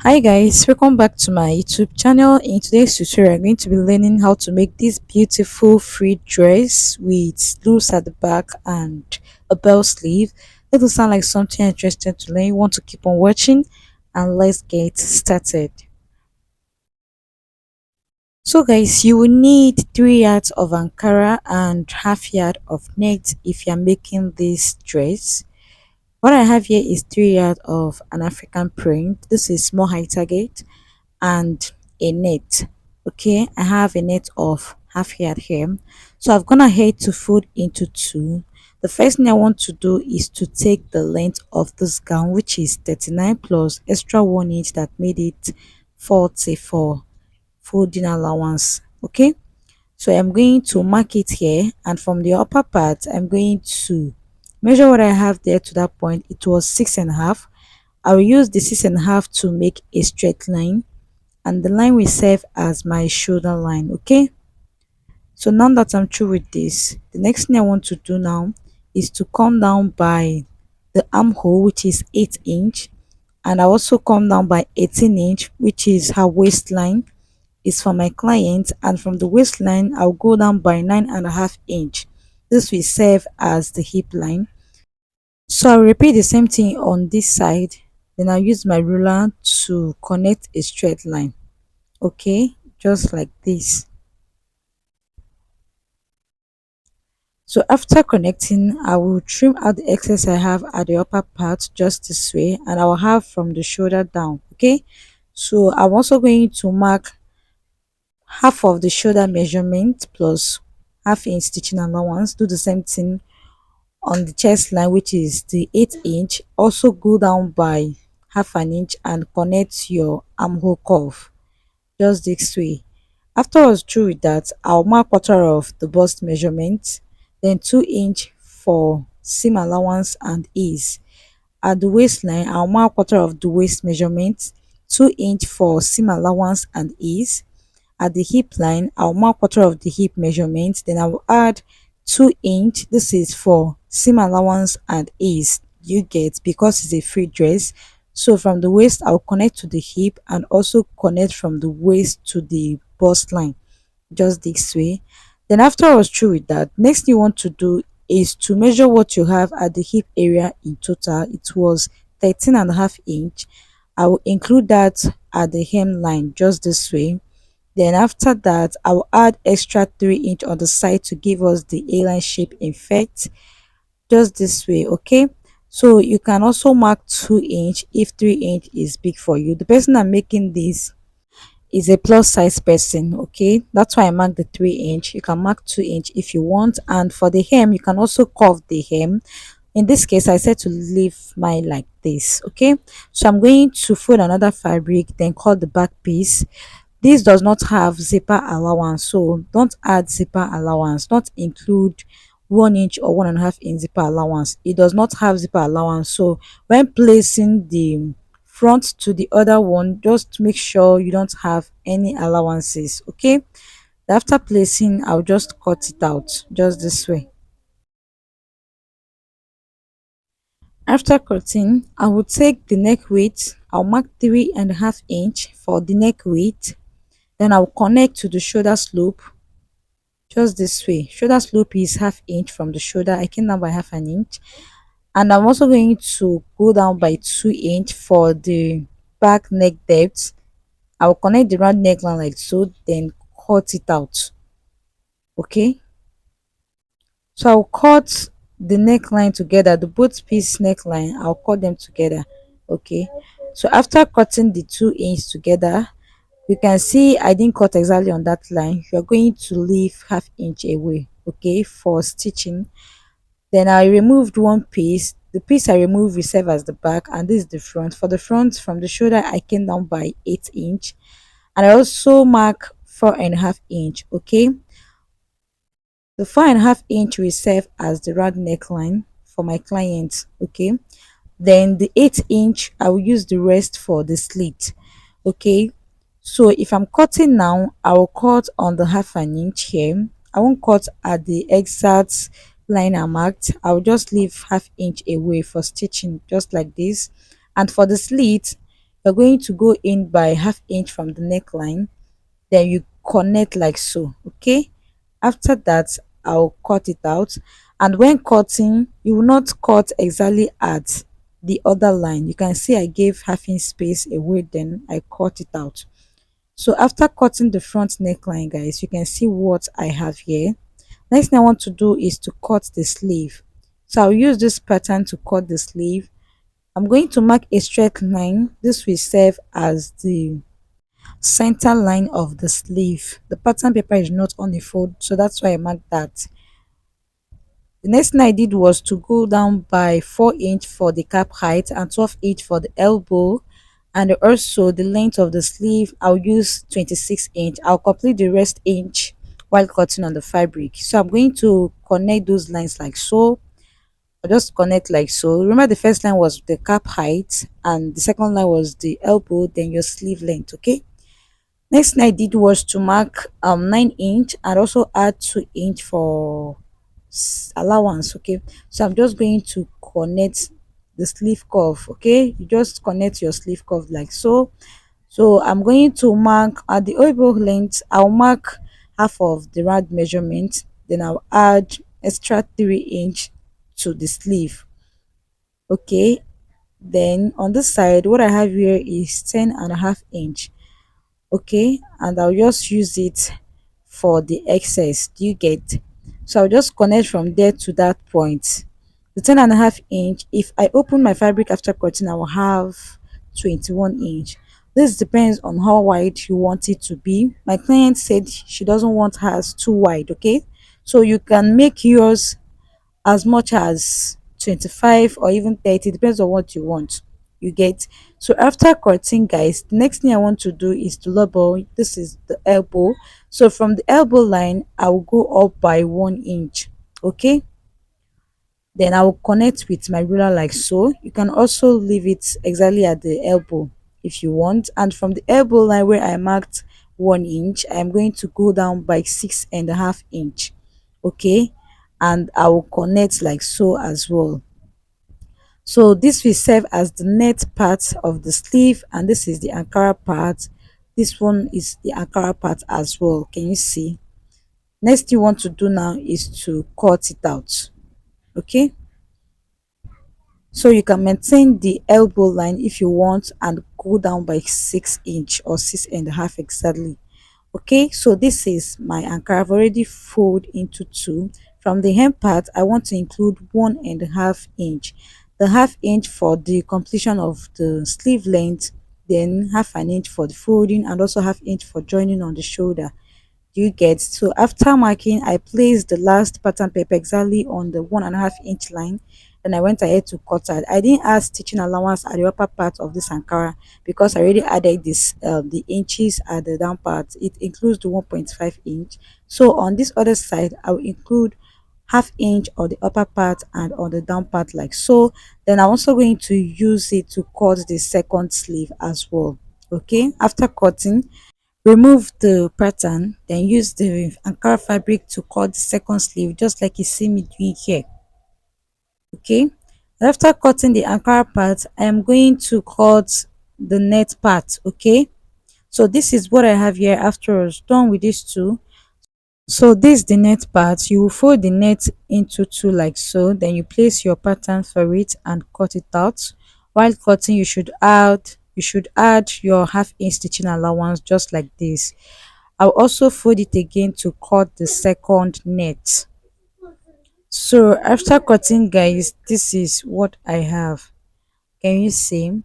Hi guys, welcome back to my YouTube channel. In today's tutorial, I'm going to be learning how to make this beautiful free dress with loops at the back and a bell sleeve. That will sound like something interesting to learn. You want to keep on watching and let's get started. So guys, you will need 3 yards of Ankara and half yard of net if you're making this dress. What I have here is 3 yards of an African print. This is small height target and a net. Okay, I have a net of half yard here, so I've gone ahead to fold into two. The first thing I want to do is to take the length of this gown, which is 39 plus extra 1 inch that made it 40 for folding allowance. Okay, so I'm going to mark it here, and from the upper part I'm going to measure what I have there. To that point it was 6.5. I will use the 6.5 to make a straight line, and the line will serve as my shoulder line. Okay, so now that I'm through with this, the next thing I want to do now is to come down by the armhole, which is 8 inch, and I also come down by 18 inch, which is her waistline, is for my client, and from the waistline I'll go down by 9.5 inch. This will serve as the hip line. So I'll repeat the same thing on this side, then I'll use my ruler to connect a straight line. Okay, just like this. So after connecting, I will trim out the excess I have at the upper part just this way, and I will have from the shoulder down. Okay, so I'm also going to mark half of the shoulder measurement plus half inch stitching allowance. Do the same thing on the chest line, which is the 8 inch. Also go down by half an inch and connect your armhole curve just this way. After I was through with that, I'll mark quarter of the bust measurement, then 2 inch for seam allowance and ease. At the waistline, I'll mark quarter of the waist measurement, 2 inch for seam allowance and ease. At the hip line, I'll mark quarter of the hip measurement, then I will add 2 inch. This is for seam allowance and ease. You get, because it's a free dress. So from the waist, I'll connect to the hip and also connect from the waist to the bust line just this way. Then after I was through with that, next thing you want to do is to measure what you have at the hip area. In total it was 13.5 inch. I will include that at the hemline just this way. Then after that, I will add extra 3 inch on the side to give us the A-line shape effect just this way. Okay, so you can also mark 2 inch if 3 inch is big for you. The person I'm making this is a plus size person. Okay, that's why I mark the 3 inch. You can mark 2 inch if you want. And for the hem, you can also curve the hem. In this case, I said to leave mine like this. Okay, so I'm going to fold another fabric, then cut the back piece. This does not have zipper allowance, so don't add zipper allowance. Don't include 1 inch or 1.5 inch zipper allowance. It does not have zipper allowance, so when placing the front to the other one, just make sure you don't have any allowances. Okay, after placing, I'll just cut it out just this way. After cutting, I will take the neck width. I'll mark 3.5 inch for the neck width. Then I'll connect to the shoulder slope just this way. Shoulder slope is half inch from the shoulder. I came down by half an inch, and I'm also going to go down by 2 inch for the back neck depth. I will connect the round neckline like so, then cut it out. Okay, so I'll cut the neckline together, the both piece neckline, I'll cut them together. Okay, so after cutting the 2 inch together, you can see I didn't cut exactly on that line. You're going to leave half-inch away, okay, for stitching. Then I removed one piece. The piece I removed will serve as the back, and this is the front. For the front, from the shoulder I came down by 8 inch, and I also mark 4.5 inch. Okay, the 4.5 inch will serve as the round neckline for my client. Okay, then the 8 inch I will use the rest for the slit. Okay, so if I'm cutting now, I will cut on the half an inch here. I won't cut at the exact line I marked. I will just leave half inch away for stitching just like this. And for the slit, you're going to go in by half inch from the neckline, then you connect like so. Okay, after that I'll cut it out. And when cutting, you will not cut exactly at the other line. You can see I gave half inch space away, then I cut it out. So after cutting the front neckline, guys, you can see what I have here. Next thing I want to do is to cut the sleeve. So I'll use this pattern to cut the sleeve. I'm going to mark a straight line. This will serve as the center line of the sleeve. The pattern paper is not on the fold, so that's why I marked that. The next thing I did was to go down by 4 inch for the cap height and 12 inch for the elbow, and also the length of the sleeve I'll use 26 inch. I'll complete the rest inch while cutting on the fabric. So I'm going to connect those lines like so. I'll just connect like so. Remember, the first line was the cap height and the second line was the elbow, then your sleeve length. Okay, next thing I did was to mark 9 inch and also add 2 inch for allowance. Okay, so I'm just going to connect the sleeve curve. Okay, you just connect your sleeve curve like so. So I'm going to mark at the elbow length. I'll mark half of the round measurement, then I'll add extra 3 inch to the sleeve. Okay, then on this side what I have here is 10.5 inch. Okay, and I'll just use it for the excess. Do you get? So I'll just connect from there to that point. The 10.5 inch, if I open my fabric after cutting, I will have 21 inch. This depends on how wide you want it to be. My client said she doesn't want hers too wide. Okay, so you can make yours as much as 25 or even 30, depends on what you want. You get? So after cutting, guys, the next thing I want to do is to level. This is the elbow. So from the elbow line I will go up by 1 inch. Okay, then I will connect with my ruler like so. You can also leave it exactly at the elbow if you want. And from the elbow line where I marked 1 inch, I'm going to go down by 6.5 inch. Okay, and I will connect like so as well. So this will serve as the net part of the sleeve, and this is the ankara part. This one is the ankara part as well. Can you see? Next you want to do now is to cut it out. Okay, so you can maintain the elbow line if you want and go down by 6 inch or 6.5 exactly. Okay, so this is my anchor. I've already folded into two. From the hem part I want to include 1.5 inch, the half inch for the completion of the sleeve length, then half an inch for the folding, and also half inch for joining on the shoulder. Do you get? So after marking, I placed the last pattern paper exactly on the 1.5 inch line, and I went ahead to cut it. I didn't add stitching allowance at the upper part of this ankara because I already added this the inches at the down part. It includes the 1.5 inch. So on this other side I will include half inch on the upper part and on the down part like so. Then I'm also going to use it to cut the second sleeve as well. Okay, after cutting, remove the pattern, then use the ankara fabric to cut the second sleeve just like you see me doing here. Okay, after cutting the ankara part, I am going to cut the net part. Okay, so this is what I have here after I was done with these two. So this is the net part. You will fold the net into two like so, then you place your pattern for it and cut it out. While cutting, you should add your half inch stitching allowance just like this. I'll also fold it again to cut the second net. So after cutting, guys, this is what I have. Can you see?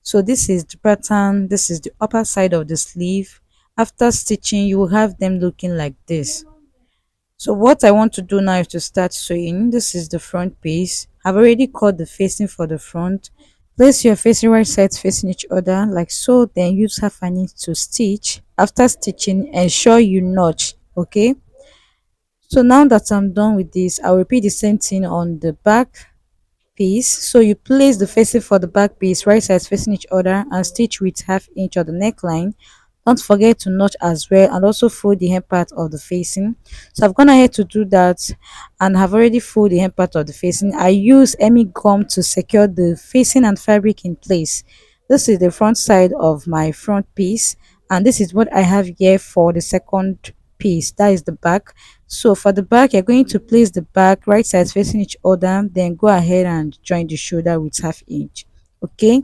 So this is the pattern, this is the upper side of the sleeve. After stitching, you will have them looking like this. So what I want to do now is to start sewing. This is the front piece. I've already cut the facing for the front. Place your facing right sides facing each other like so, then use half an inch to stitch. After stitching, ensure you notch. Okay, so now that I'm done with this, I'll repeat the same thing on the back piece. So you place the facing for the back piece right sides facing each other and stitch with half inch of the neckline. Don't forget to notch as well, and also fold the hem part of the facing. So I've gone ahead to do that and have already folded the hem part of the facing. I use Emmy gum to secure the facing and fabric in place. This is the front side of my front piece, and this is what I have here for the second piece, that is the back. So for the back, you're going to place the back right sides facing each other, then go ahead and join the shoulder with half inch. Okay,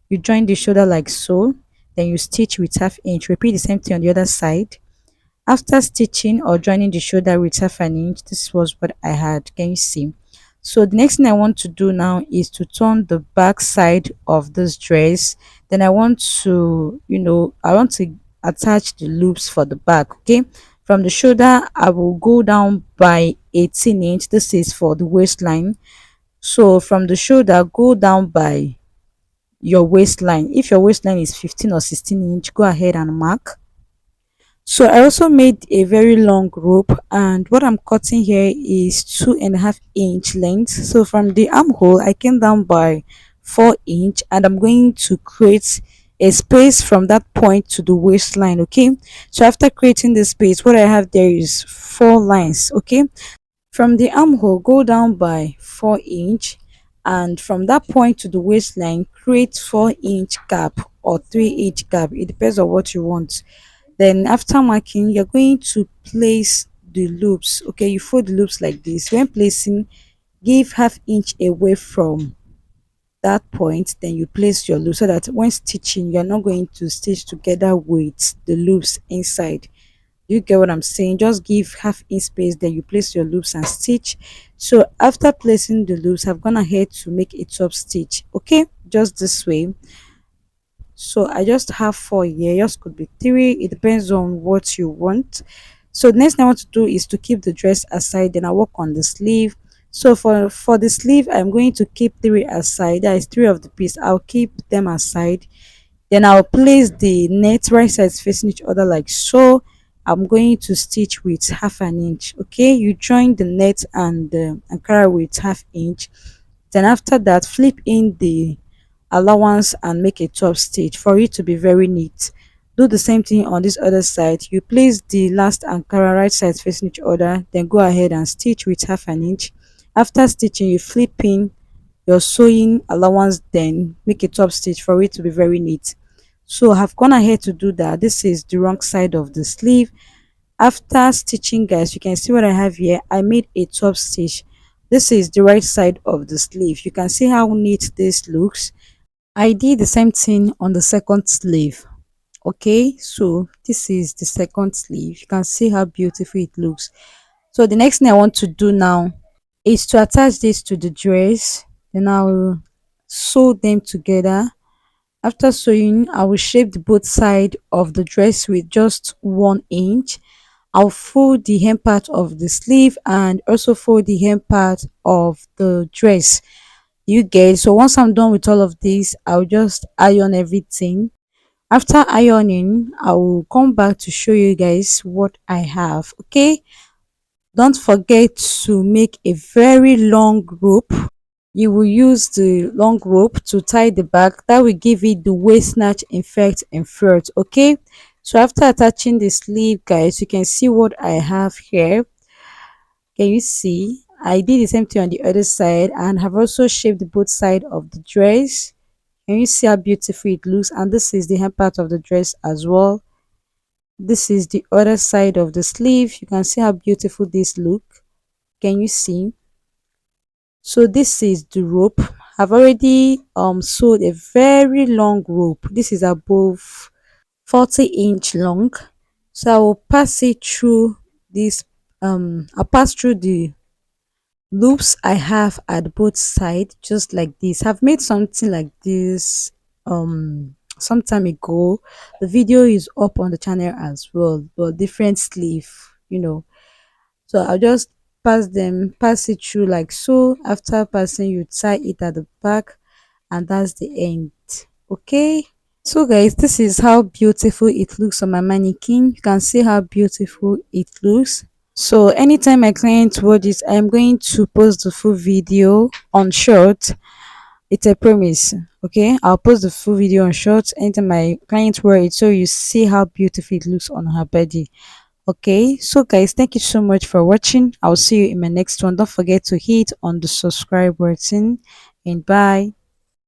you join the shoulder like so, then you stitch with half inch. Repeat the same thing on the other side. After stitching or joining the shoulder with half an inch, this was what I had. Can you see? So the next thing I want to do now is to turn the back side of this dress. Then I want to, I want to attach the loops for the back. Okay, from the shoulder I will go down by 18 inch. This is for the waistline. So from the shoulder, go down by your waistline. If your waistline is 15 or 16 inch, go ahead and mark. So I also made a very long rope, and what I'm cutting here is 2.5 inch length. So from the armhole I came down by 4 inch, and I'm going to create a space from that point to the waistline. Okay, so after creating the space, what I have there is 4 lines. Okay, from the armhole go down by 4 inch, and from that point to the waistline create 4 inch gap or 3 inch gap. It depends on what you want. Then after marking, you're going to place the loops. Okay, you fold the loops like this. When placing, give half inch away from that point, then you place your loop, so that when stitching you're not going to stitch together with the loops inside. You get what I'm saying? Just give half inch space, then you place your loops and stitch. So after placing the loops, I've gone ahead to make a top stitch. Okay, just this way. So I just have 4 here. Yours could be 3. It depends on what you want. So the next thing I want to do is to keep the dress aside. Then I work on the sleeve. So for the sleeve, I'm going to keep 3 aside. That is 3 of the piece. I'll keep them aside. Then I'll place the net right sides facing each other like so. I'm going to stitch with half an inch. Okay, you join the net and ankara with half inch. Then after that, flip in the allowance and make a top stitch for it to be very neat. Do the same thing on this other side. You place the last ankara right sides facing each other, then go ahead and stitch with half an inch. After stitching, you flip in your sewing allowance, then make a top stitch for it to be very neat. So I've gone ahead to do that. This is the wrong side of the sleeve. After stitching, guys, you can see what I have here. I made a top stitch. This is the right side of the sleeve. You can see how neat this looks. I did the same thing on the second sleeve. Okay, so this is the second sleeve. You can see how beautiful it looks. So the next thing I want to do now is to attach this to the dress. Then I'll sew them together. After sewing, I will shape the both side of the dress with just 1 inch. I'll fold the hem part of the sleeve and also fold the hem part of the dress. You get? So once I'm done with all of this, I'll just iron everything. After ironing, I will come back to show you guys what I have. Okay, don't forget to make a very long rope. You will use the long rope to tie the back. That will give it the waist snatch effect in front. Okay, so after attaching the sleeve, guys, you can see what I have here. Can you see? I did the same thing on the other side and have also shaped both side of the dress. Can you see how beautiful it looks? And this is the hem part of the dress as well. This is the other side of the sleeve. You can see how beautiful this look. Can you see? So this is the rope. I've already sewed a very long rope. This is above 40-inch long. So I will pass it through this. I'll pass through the loops I have at both sides, just like this. I've made something like this some time ago. The video is up on the channel as well, but different sleeve, so I'll just pass it through like so. After passing, you tie it at the back, and that's the end. Okay, so guys, this is how beautiful it looks on my mannequin. You can see how beautiful it looks. So anytime my client watch this, I'm going to post the full video on short. It's a promise. Okay, I'll post the full video on short anytime my client wear it, so you see how beautiful it looks on her body. Okay, so guys, thank you so much for watching. I'll see you in my next one. Don't forget to hit on the subscribe button, and bye.